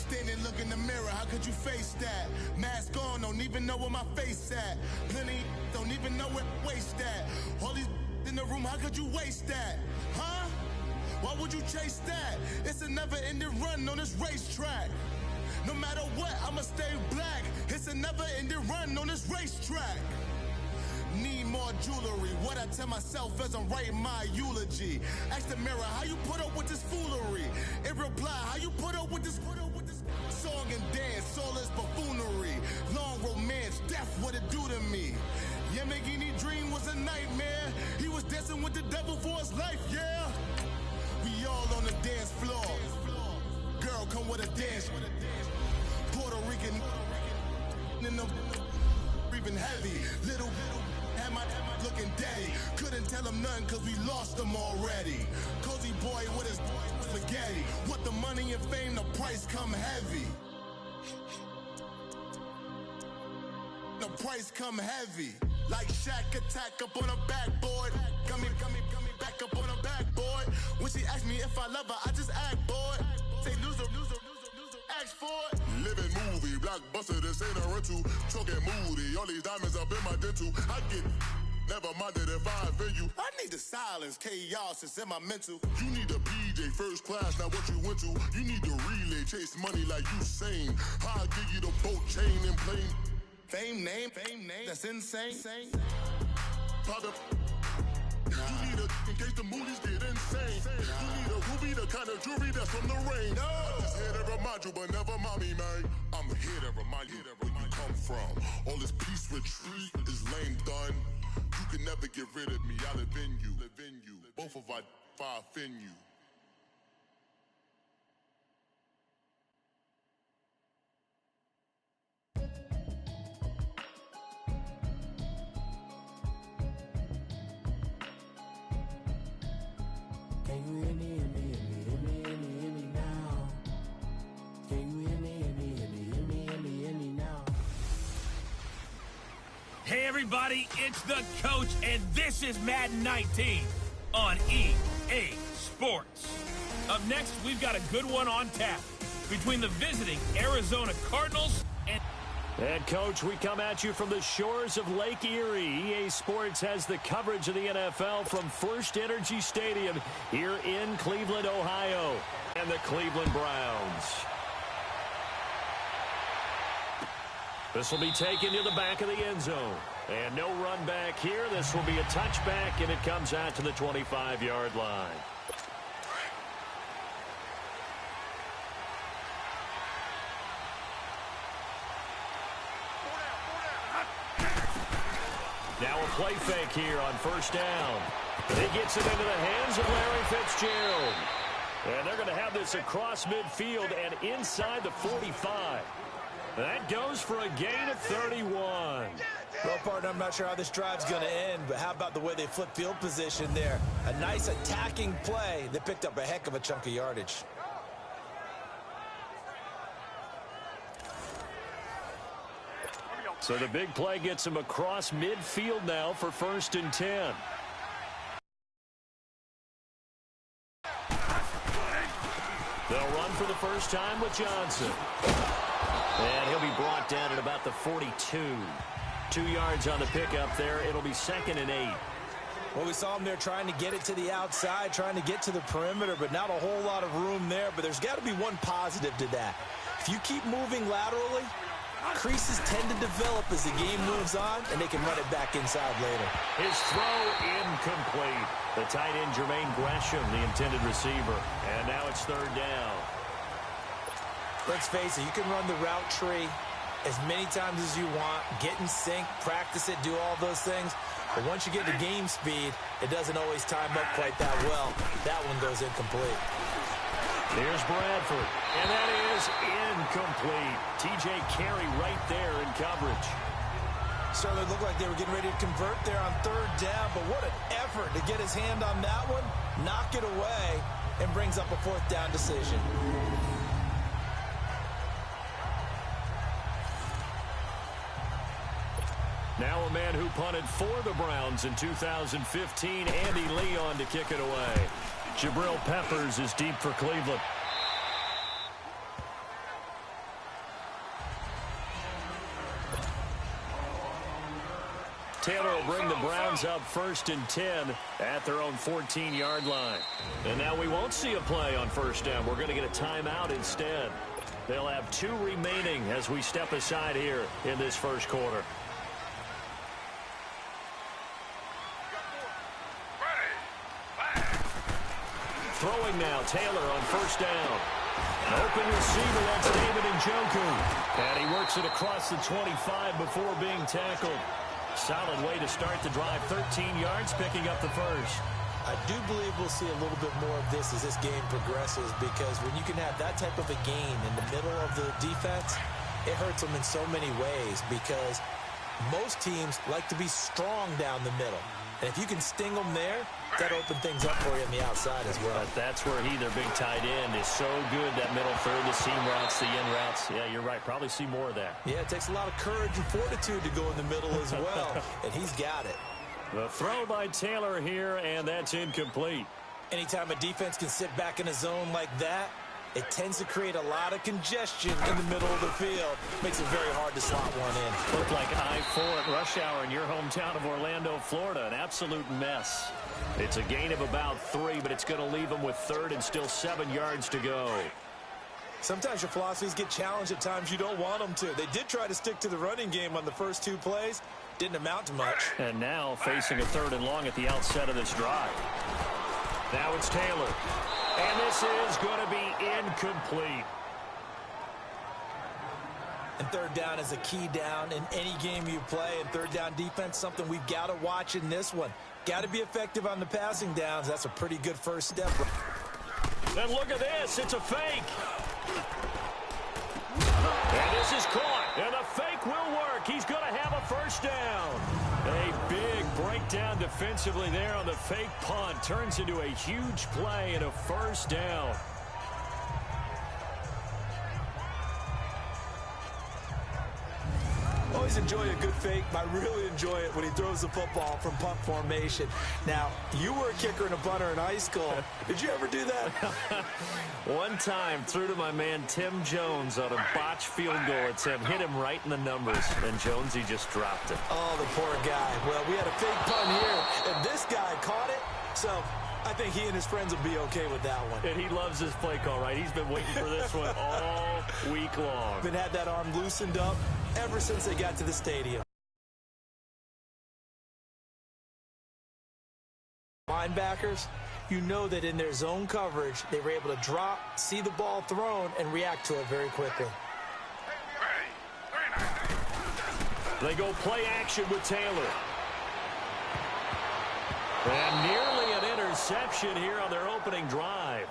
Standing, look in the mirror, how could you face that? Mask on, don't even know where my face at. Plenty, don't even know where waste at. All these in the room, how could you waste that? Huh? Why would you chase that? It's a never-ending run on this racetrack. No matter what, I'ma stay black. It's a never-ending run on this racetrack. Need more jewelry. What I tell myself as I'm writing my eulogy. Ask the mirror, how you put up with this foolery? In reply, how you put up with this song and dance, all this buffoonery. Long romance, death, what it do to me? Yamagini dream was a nightmare. He was dancing with the devil for his life, yeah. We all on the dance floor. Girl, come with a dance. Puerto Rican in them breathing heavy. Little had my looking daddy. Couldn't tell him nothing cause we lost him already. Cozy boy with his spaghetti. What the money and fame, the price come heavy. The price come heavy. Like Shaq attack up on a backboard. Gummy, back up on a backboard. When she asked me if I love her, I just act bored. Say loser, ask for it. Living movie, blockbuster, this ain't a rental. Choking moody, all these diamonds up in my dental. I get never minded if I offend you. I need the silence, chaos is in my mental. You need a PJ, first class, not what you went to. You need the relay, chase money like you sane. I'll give you the boat, chain, and plane. Fame name, that's insane. Pop it. You need a, in case the movies get insane. You need a ruby, the kind of jewelry that's from the rain. I'm just here to remind you, but never mommy, man. I'm here to remind you where you come from. All this peace retreat is lame done. You can never get rid of me, I live in you. Both of our fire offend you. Can you hear me, hear me now? Can you hear me now? Hey everybody, it's the coach, and this is Madden 19 on EA Sports. Up next, we've got a good one on tap between the visiting Arizona Cardinals and... And, Coach, we come at you from the shores of Lake Erie. EA Sports has the coverage of the NFL from First Energy Stadium here in Cleveland, Ohio. And the Cleveland Browns. This will be taken to the back of the end zone. And no run back here. This will be a touchback, and it comes out to the 25-yard line. Now a play fake here on first down. It gets it into the hands of Larry Fitzgerald. And they're going to have this across midfield and inside the 45. That goes for a gain of 31. Well, partner, I'm not sure how this drive's going to end, but how about the way they flip field position there? A nice attacking play. They picked up a heck of a chunk of yardage. So the big play gets him across midfield now for 1st and 10. They'll run for the first time with Johnson. And he'll be brought down at about the 42. 2 yards on the pickup there. It'll be 2nd and 8. Well, we saw him there trying to get it to the outside, trying to get to the perimeter, but not a whole lot of room there. But there's got to be one positive to that. If you keep moving laterally, creases tend to develop as the game moves on, and they can run it back inside later. His throw incomplete. The tight end, Jermaine Gresham, the intended receiver. And now it's 3rd down. Let's face it, you can run the route tree as many times as you want, get in sync, practice it, do all those things. But once you get to game speed, it doesn't always time up quite that well. That one goes incomplete. Here's Bradford, and that is incomplete. T.J. Carey right there in coverage. Certainly looked like they were getting ready to convert there on 3rd down, but what an effort to get his hand on that one, knock it away, and brings up a 4th down decision. Now a man who punted for the Browns in 2015, Andy Leon, to kick it away. Jabril Peppers is deep for Cleveland. Taylor will bring the Browns up 1st and 10 at their own 14-yard line. And now we won't see a play on 1st down. We're going to get a timeout instead. They'll have 2 remaining as we step aside here in this first quarter. Throwing now, Taylor on 1st down. Open receiver, that's David Njoku. And he works it across the 25 before being tackled. Solid way to start the drive, 13 yards, picking up the first. I do believe we'll see a little bit more of this as this game progresses, because when you can have that type of a gain in the middle of the defense, it hurts them in so many ways, because most teams like to be strong down the middle. And if you can sting them there, that opens things up for you on the outside as well. But that's where their big tight end, is so good, that middle third, the seam routes, the in routes. Yeah, you're right. Probably see more of that. Yeah, it takes a lot of courage and fortitude to go in the middle as well, and he's got it. The throw by Taylor here, and that's incomplete. Anytime a defense can sit back in a zone like that, it tends to create a lot of congestion in the middle of the field. Makes it very hard to slot one in. Looked like I-4 at rush hour in your hometown of Orlando, Florida. An absolute mess. It's a gain of about 3, but it's going to leave them with 3rd and still 7 yards to go. Sometimes your philosophies get challenged at times you don't want them to. They did try to stick to the running game on the first 2 plays. Didn't amount to much. And now facing a 3rd and long at the outset of this drive. Now it's Taylor. And this is going to be incomplete. And 3rd down is a key down in any game you play. And 3rd down defense, something we've got to watch in this one. Got to be effective on the passing downs. That's a pretty good first step. And look at this. It's a fake. And this is caught. And the fake will work. He's going to have a 1st down. A big breakdown defensively there on the fake punt. Turns into a huge play and a 1st down. Always enjoy a good fake. I really enjoy it when he throws the football from punt formation. Now, you were a kicker and a punter in high school. Did you ever do that? One time, threw to my man Tim Jones on a botched field goal attempt. Hit him right in the numbers, and Jonesy just dropped it. Oh, the poor guy. Well, we had a fake punt here, and this guy caught it. So I think he and his friends will be okay with that one. And he loves his play call, right? He's been waiting for this one all week long. Been had that arm loosened up ever since they got to the stadium. Linebackers, you know that in their zone coverage, they were able to drop, see the ball thrown, and react to it very quickly. They go play action with Taylor. And nearly an interception here on their opening drive.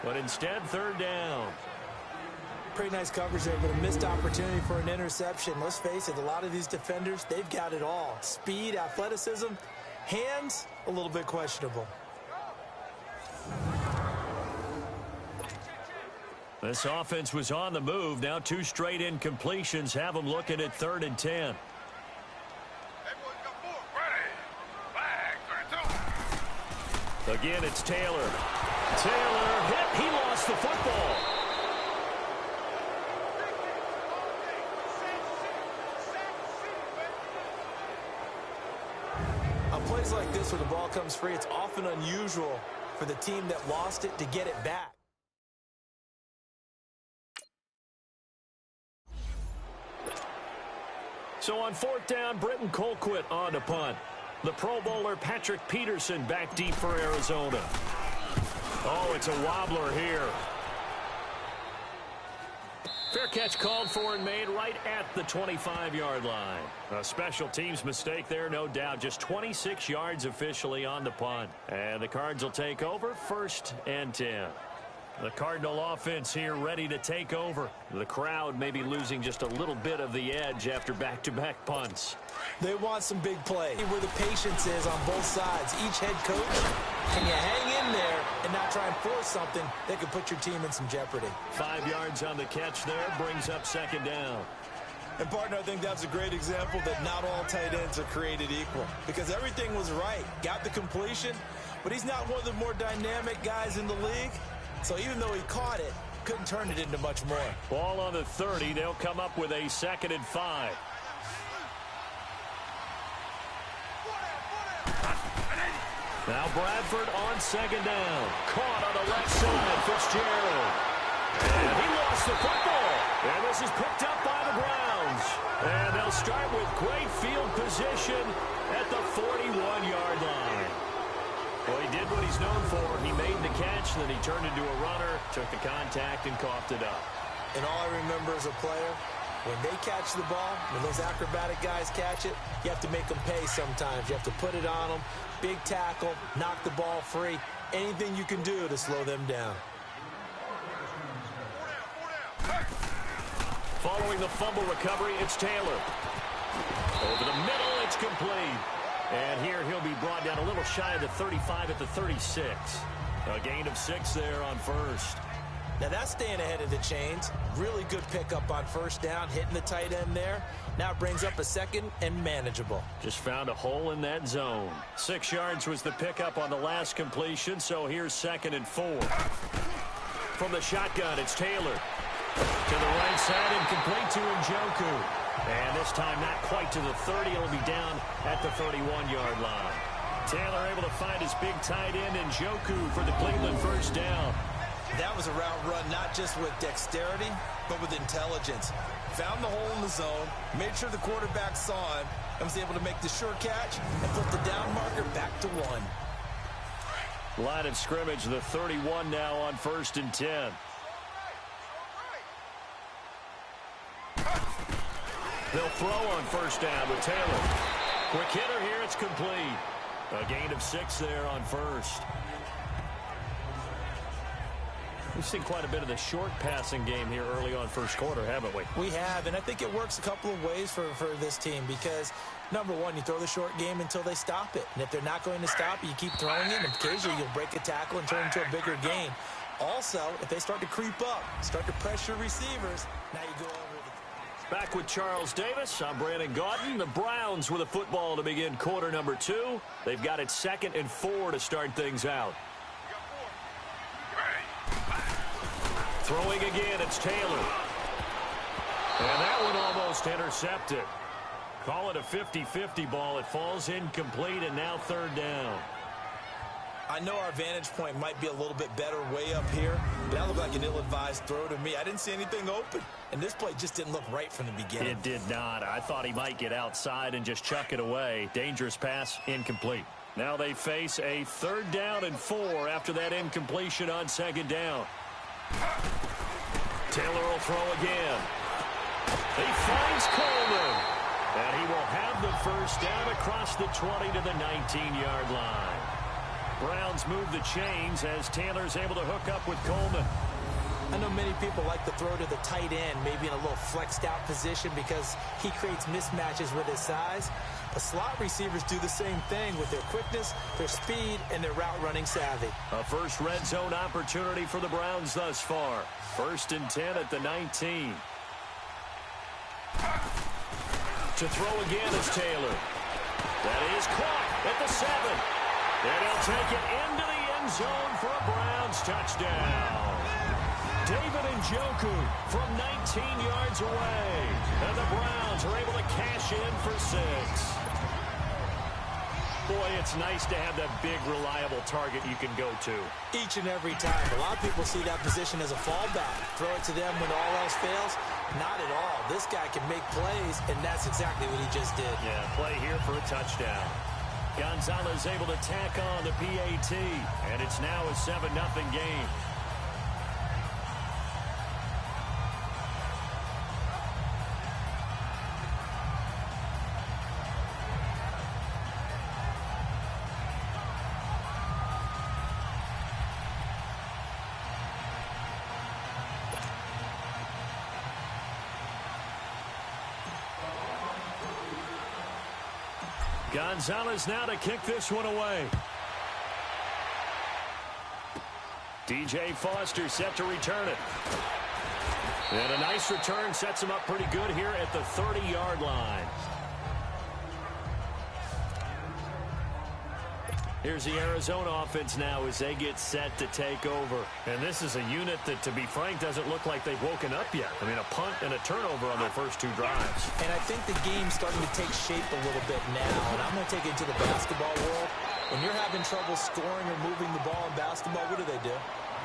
But instead, 3rd down. Pretty nice coverage there, but a missed opportunity for an interception. Let's face it, a lot of these defenders, they've got it all. Speed, athleticism, hands, a little bit questionable. This offense was on the move. Now 2 straight incompletions have them looking at 3rd and 10. Again, it's Taylor. Taylor hit. He lost the football. On plays like this where the ball comes free, it's often unusual for the team that lost it to get it back. So on 4th down, Britton Colquitt on to punt. The Pro Bowler Patrick Peterson back deep for Arizona. Oh, it's a wobbler here. Fair catch called for and made right at the 25-yard line. A special teams mistake there, no doubt. Just 26 yards officially on the punt. And the Cards will take over 1st and 10. The Cardinal offense here ready to take over. The crowd may be losing just a little bit of the edge after back-to-back punts. They want some big play. Where the patience is on both sides. Each head coach, can you hang in there and not try and force something that could put your team in some jeopardy? 5 yards on the catch there, brings up 2nd down. And, partner, I think that's a great example that not all tight ends are created equal. Because everything was right. Got the completion, but he's not one of the more dynamic guys in the league. So even though he caught it, couldn't turn it into much more. Ball on the 30. They'll come up with a 2nd and 5. Now Bradford on second down. Caught on the left side, Fitzgerald. And he lost the football. And this is picked up by the Browns. And they'll start with great field position at the 41-yard line. Well, he did what he's known for. He made the catch, then he turned into a runner, took the contact, and coughed it up. And all I remember as a player, when they catch the ball, when those acrobatic guys catch it, you have to make them pay sometimes. You have to put it on them, big tackle, knock the ball free, anything you can do to slow them down. Following the fumble recovery, it's Taylor. Over the middle, it's complete. And here he'll be brought down a little shy of the 35 at the 36. A gain of 6 there on first. Now that's staying ahead of the chains. Really good pickup on first down, hitting the tight end there. Now it brings up a second and manageable. Just found a hole in that zone. 6 yards was the pickup on the last completion, so here's 2nd and 4. From the shotgun, it's Taylor. To the right side and complete to Njoku. And this time not quite to the 30. It'll be down at the 31-yard line. Taylor able to find his big tight end Njoku for the Cleveland first down. That was a route run not just with dexterity, but with intelligence. Found the hole in the zone, made sure the quarterback saw him, and was able to make the sure catch and put the down marker back to 1. Line of scrimmage, the 31 now on 1st and 10. They'll throw on first down with Taylor. Quick hitter here, it's complete. A gain of 6 there on first. We've seen quite a bit of the short passing game here early on first quarter, haven't we? We have, and I think it works a couple of ways for this team because, number one, you throw the short game until they stop it. And if they're not going to stop it, you keep throwing it, and occasionally you'll break a tackle and turn it into a bigger gain. Also, if they start to creep up, start to pressure receivers, now you go over the... Back with Charles Davis, I'm Brandon Gaudin. The Browns with a football to begin quarter number 2. They've got it 2nd and 4 to start things out. Throwing again, it's Taylor. And that one almost intercepted. Call it a 50-50 ball. It falls incomplete, and now 3rd down. I know our vantage point might be a little bit better way up here, but that looked like an ill-advised throw to me. I didn't see anything open, and this play just didn't look right from the beginning. It did not. I thought he might get outside and just chuck it away. Dangerous pass, incomplete. Now they face a 3rd down and 4 after that incompletion on 2nd down. Taylor will throw again. He finds Coleman. And he will have the first down across the 20 to the 19-yard line. Browns move the chains as Taylor's able to hook up with Coleman. I know many people like to throw to the tight end, maybe in a little flexed out position because he creates mismatches with his size. The slot receivers do the same thing with their quickness, their speed, and their route running savvy. A first red zone opportunity for the Browns thus far. 1st and 10 at the 19. To throw again is Taylor. That is caught at the 7. And he'll take it into the end zone for a Browns touchdown. David Njoku from 19 yards away. And the Browns are able to cash in for 6. Boy, it's nice to have that big, reliable target you can go to. Each and every time. A lot of people see that position as a fallback. Throw it to them when all else fails. Not at all. This guy can make plays, and that's exactly what he just did. Yeah, play here for a touchdown. Gonzalez able to tack on the PAT, and it's now a 7-0 game. Gonzalez now to kick this one away. DJ Foster set to return it. And a nice return sets him up pretty good here at the 30-yard line. Here's the Arizona offense now as they get set to take over. And this is a unit that, to be frank, doesn't look like they've woken up yet. I mean, a punt and a turnover on their first 2 drives. And I think the game's starting to take shape a little bit now. And I'm going to take it to the basketball world. When you're having trouble scoring or moving the ball in basketball, what do?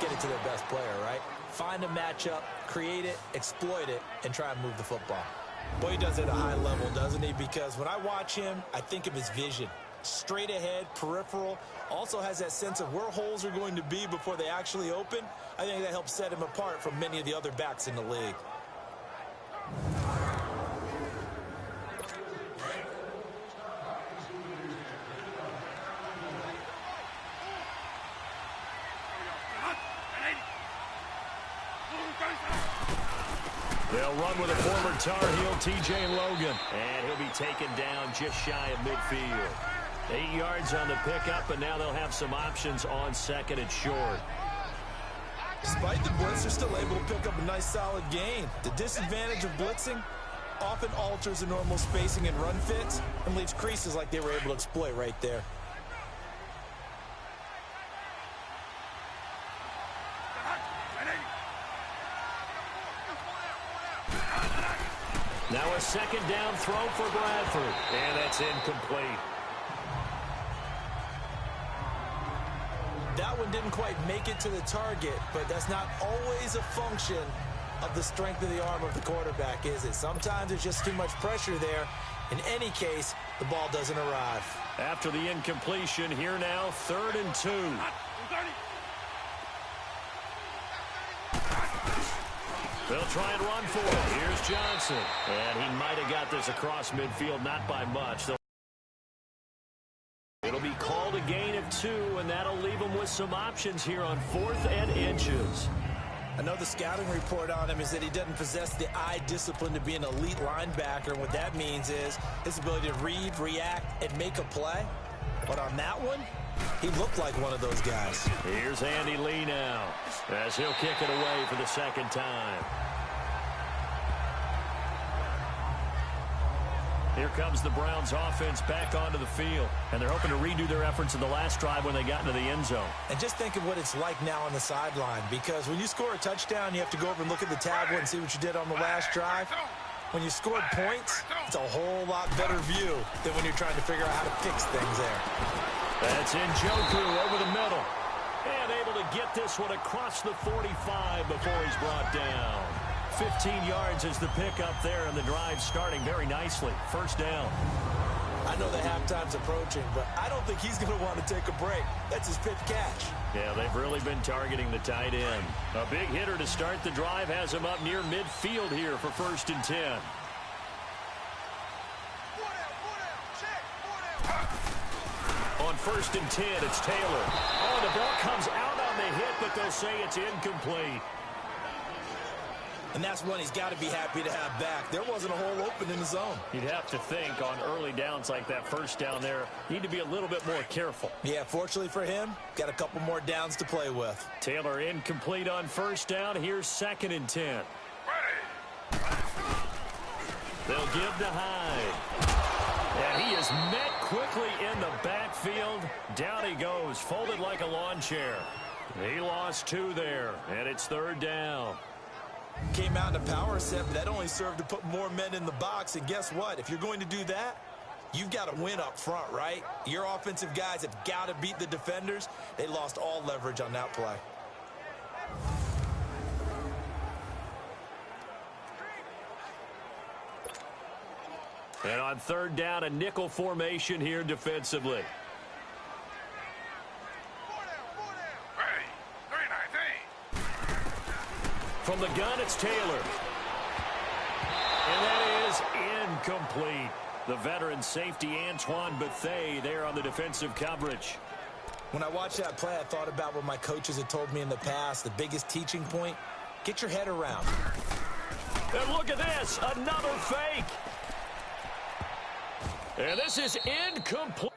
Get it to their best player, right? Find a matchup, create it, exploit it, and try and move the football. Boy, he does it at a high level, doesn't he? Because when I watch him, I think of his vision. Straight ahead, peripheral, also has that sense of where holes are going to be before they actually open. I think that helps set him apart from many of the other backs in the league. They'll run with a former Tar Heel, T.J. Logan. And he'll be taken down just shy of midfield. 8 yards on the pickup, and now they'll have some options on second and short. Despite the blitz, they're still able to pick up a nice solid gain. The disadvantage of blitzing often alters the normal spacing and run fits and leaves creases like they were able to exploit right there. Now a second down throw for Bradford, and that's incomplete. That one didn't quite make it to the target, but that's not always a function of the strength of the arm of the quarterback, is it? Sometimes there's just too much pressure there. In any case, the ball doesn't arrive. After the incompletion, here now, 3rd and 2. They'll try and run for it. Here's Johnson. And he might have got this across midfield, not by much. It'll be called a gain of 2, and that'll leave them with some options here on 4th and inches. I know the scouting report on him is that he doesn't possess the eye discipline to be an elite linebacker. And what that means is his ability to read, react, and make a play. But on that one, he looked like one of those guys. Here's Andy Lee now, as he'll kick it away for the second time. Here comes the Browns offense back onto the field, and they're hoping to redo their efforts in the last drive when they got into the end zone. And just think of what it's like now on the sideline, because when you score a touchdown, you have to go over and look at the tablet and see what you did on the last drive. When you scored points, it's a whole lot better view than when you're trying to figure out how to fix things there. That's Njoku over the middle. And able to get this one across the 45 before he's brought down. 15 yards is the pickup there, and the drive starting very nicely. First down. I know the halftime's approaching, but I don't think he's going to want to take a break. That's his fifth catch. Yeah, they've really been targeting the tight end. A big hitter to start the drive has him up near midfield here for 1st and 10. On 1st and 10, it's Taylor. Oh, the ball comes out on the hit, but they'll say it's incomplete. And that's one he's got to be happy to have back. There wasn't a hole open in the zone. You'd have to think on early downs like that, first down there, need to be a little bit more careful. Yeah, fortunately for him, got a couple more downs to play with. Taylor incomplete on 1st down. Here's 2nd and 10. They'll give to Hyde. And he is met quickly in the backfield. Down he goes, folded like a lawn chair. He lost 2 there, and it's 3rd down. Came out in a power set, but that only served to put more men in the box. And guess what? If you're going to do that, you've got to win up front, right? Your offensive guys have got to beat the defenders. They lost all leverage on that play. And on 3rd down, a nickel formation here defensively. From the gun, it's Taylor. And that is incomplete. The veteran safety, Antoine Bethea, there on the defensive coverage. When I watched that play, I thought about what my coaches had told me in the past. The biggest teaching point, get your head around. And look at this, another fake. And this is incomplete.